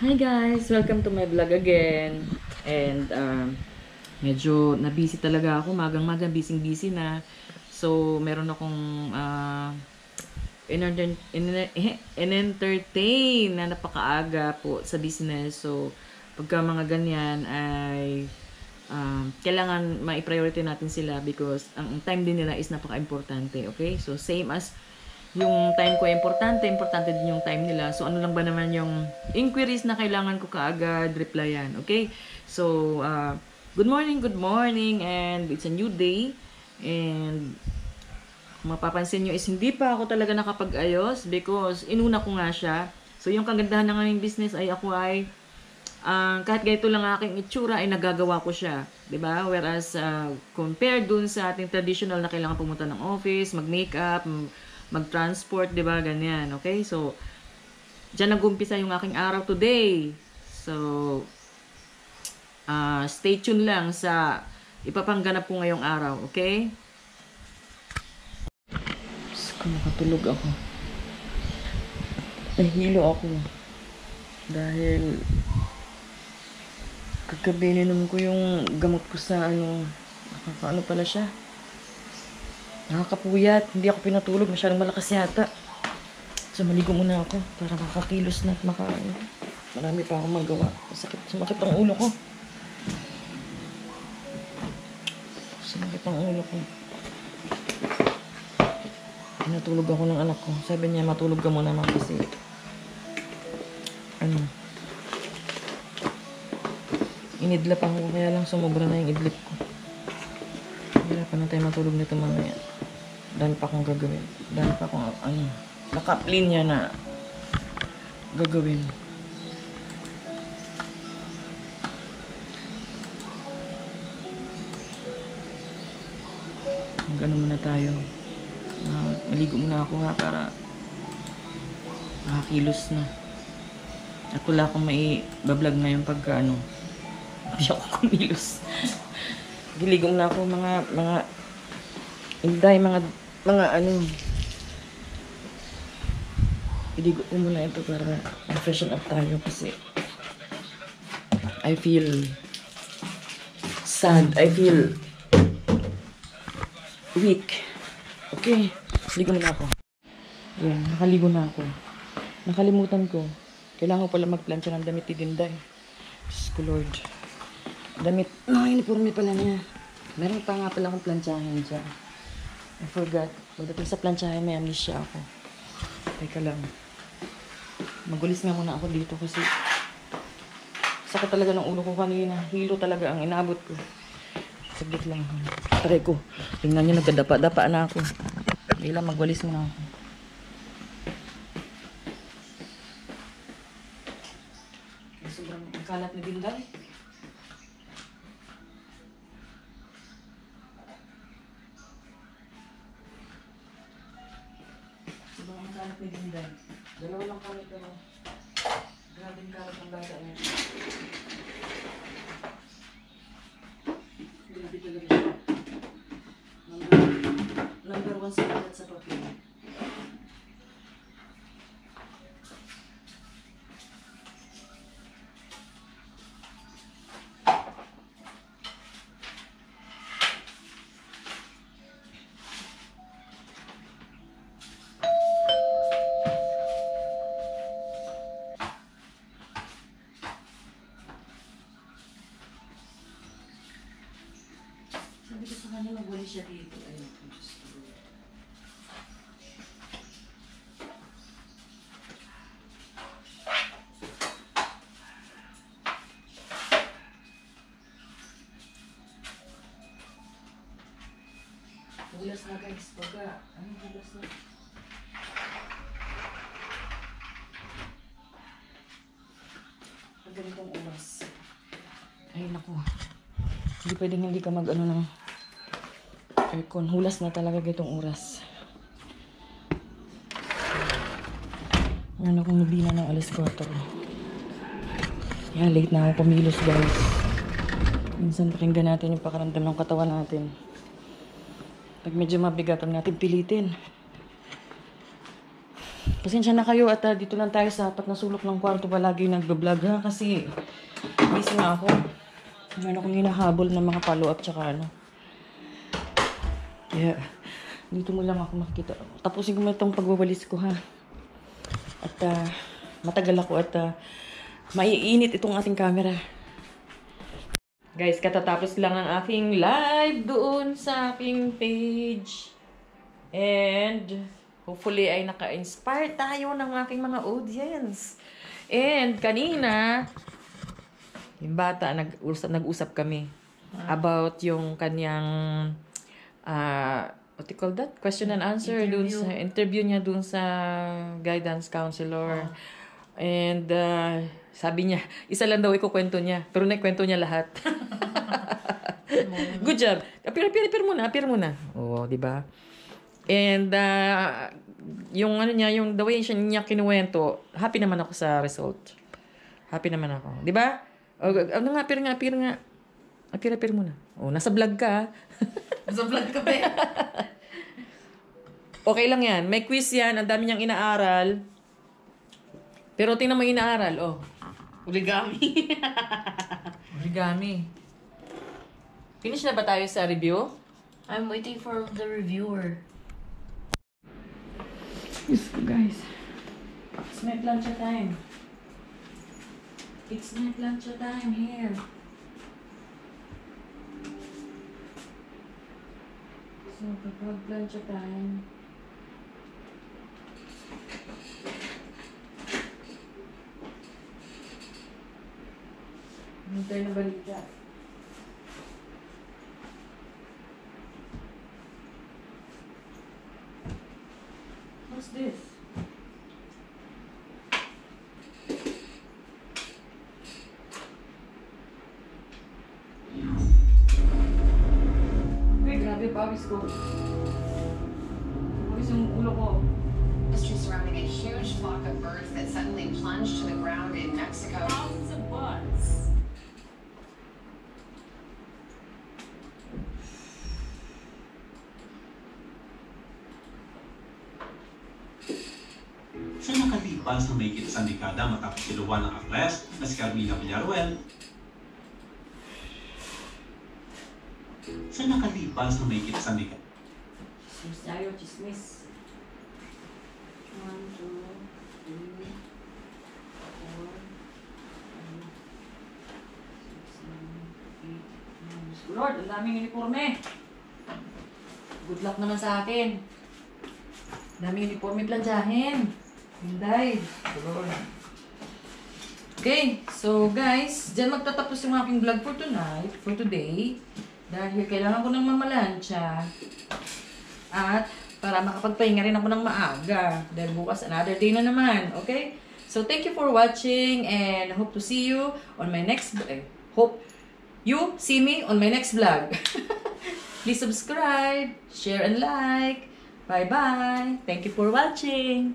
Hi guys! Welcome to my vlog again. And medyo na-busy talaga ako. Magang-magang, busy na. So, meron akong in-entertain na napakaaga po sa business. So, pagka mga ganyan ay kailangan ma-priority natin sila because ang time din nila is napaka-importante. Okay? So, same as yung time ko importante din yung time nila. So, ano lang ba naman yung inquiries na kailangan ko kaagad replyan, okay? So, good morning, and it's a new day. And, kung mapapansin nyo is hindi pa ako talaga nakapag-ayos because inuna ko nga siya. So, yung kagandahan ng aming business ay ako ay kahit ganito lang aking itsura ay nagagawa ko siya, 'di ba? Whereas compared dun sa ating traditional na kailangan pumunta ng office, mag-makeup, mag-transport, 'di ba? Ganyan, okay? So diyan nag-umpisa yung aking araw today. So stay tuned lang sa ipapangganap ko ngayong araw, okay? Kung makatulog ako. Nahilo ako. Dahil kagabi ninom ko yung gamot ko sa nakakaano pala siya. Nakakapuyat. Hindi ako pinatulog. Masyadong malakas yata. So, maligo muna ako para makakilos na at marami pa akong magawa. Sumakit ang ulo ko. Sumakit ang ulo ko. Pinatulog ako ng anak ko. Sabi niya, matulog ka muna kasi inidlap ako, kaya lang sumobra na yung idlip ko. Hirapan na tayo matulog nito mamaya. Dahil pa akong gagawin. Dahil pa akong naka-linya na gagawin. Gano'n muna tayo. Maligo muna ako nga para nakakilos na. At wala akong mai-bablog na yung pagka hindi ako kumilos. Giligo na ako mga inday, mga iligo ko muna ito para freshen up tayo kasi I feel sad. I feel weak. Okay, ligo muna ako. Yan, nakaligo na ako. Nakalimutan ko. Kailangan ko pala magplansya ng damit ni Dinday. Diyos ko Lord. Damit. Uniforme pala niya. Meron pa nga pala akong plansyahin dyan. I forgot. Pagdating sa plansyahin, may amnesia ako. Teka lang. Magulis nga muna ako dito kasi sakit talaga ng ulo ko kanina. Hilo talaga ang inabot ko. Saglit lang. Taray ko. Tingnan nyo, nagkadapa-dapa na ako. Hindi lang, magwalis muna ako. Sobrang kalat ni Dinday. Sobrang kalat ni Dinday. Dalawa lang kami pero grabe yung kalat ng bata niya. Grabe talaga siya. Number 1 sa kalat sa papel. Sabi ko sa kanya, magwali siya dito. Ayun, Diyos ko. Hulas na guys. Hulas na? Pag ganitong oras. Ay, naku. Hindi pwedeng hindi ka mag-ano ng aircon. Hulas na talaga itong oras. Ano kung nabina ng alas 4. Yan, late na ako kumilos guys. Minsan pakinggan natin yung pakaramdam ng katawan natin. Pag medyo mabigat, natin pilitin. Pasensya na kayo at dito lang tayo sa apat na sulok ng kwarto palagi nagbablog ha. Kasi busy nga ako. Meron akong hinahabol ng mga follow-up tsaka ano. Kaya dito mo lang ako makikita. Tapusin ko mo itong pagwawalis ko ha. At matagal ako at maiinit itong ating camera. Guys, katatapos lang ang aking live doon sa aking page. And hopefully ay naka-inspire tayo ng aking mga audience. And kanina, yung bata, nag-usap kami about yung kanyang, what you call that? Question and answer. Dun sa interview niya dun sa guidance counselor. And sabi niya, isa lang daw ikukwento niya. Pero naikwento niya lahat. Good job. Appear muna. Oo, di ba? And yung ano niya, yung the way niya kinuwento, happy naman ako sa result. Happy naman ako. Di ba? Ano nga, appear nga. Appear muna. Oh, nasa vlog ka. Nasa vlog ka ba? Okay lang yan. May quiz yan. Ang dami niyang inaaral. Pero tingnan mo inaaral. Oh. Origami. Origami. Finish na ba tayo sa review? I'm waiting for the reviewer. Yes, guys. It's my plancha time. It's my plancha time here. So, kapag plancha time, hintay na balita. What's this? Uy, grabe pawis ko. Pawis yung ulo ko. Mystery surrounding a huge flock of birds that suddenly plunged to the ground in Mexico. Thousands of bugs. Sa nakalipas ng mahigit isang dekada matapos siluwan ng aktres na si Carmina Villaruel, sa nakalipas ng mahigit isang dekada. Chismis tayo, chismis. 1, 2, 3, 4, 5, 6, 7, 8, 9. Lord, ang daming uniforme. Good luck naman sa akin. Daming uniforme planchahin. Hinday. Okay, so guys, dyan magtatapos yung aking vlog for tonight, for today. Dahil kailangan ko ng mamalansya. At para makapagpahinga rin ako ng maaga. Dahil bukas another day na naman. Okay? So thank you for watching and hope to see you on my next hope you see me on my next vlog. Please subscribe, share and like. Bye-bye. Thank you for watching.